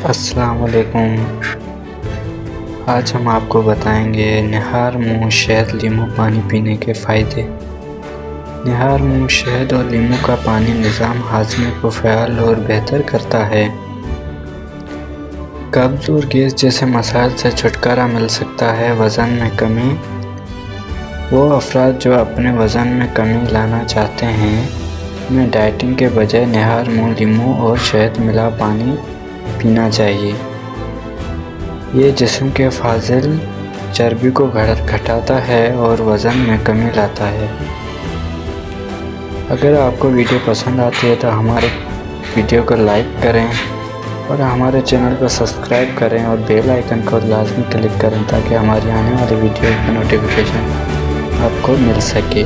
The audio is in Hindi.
अस्सलाम वालेकुम। आज हम आपको बताएंगे निहार मूँग शहद लीमू पानी पीने के फ़ायदे। निहार मूँग शहद और लीमू का पानी निज़ाम हाज़मे को फ़आल और बेहतर करता है। कब्ज़ और गैस जैसे मसाइल से छुटकारा मिल सकता है। वज़न में कमी। वो अफराद जो अपने वज़न में कमी लाना चाहते हैं, उन्हें डाइटिंग के बजाय निहार मूँग लीमू और शहद मिला पानी पीना चाहिए। ये जिस्म के फाजिल चर्बी को घटाता है और वज़न में कमी लाता है। अगर आपको वीडियो पसंद आती है तो हमारे वीडियो को लाइक करें और हमारे चैनल को सब्सक्राइब करें और बेल आइकन को लाजमी क्लिक करें ताकि हमारी आने वाली वीडियो की नोटिफिकेशन आपको मिल सके।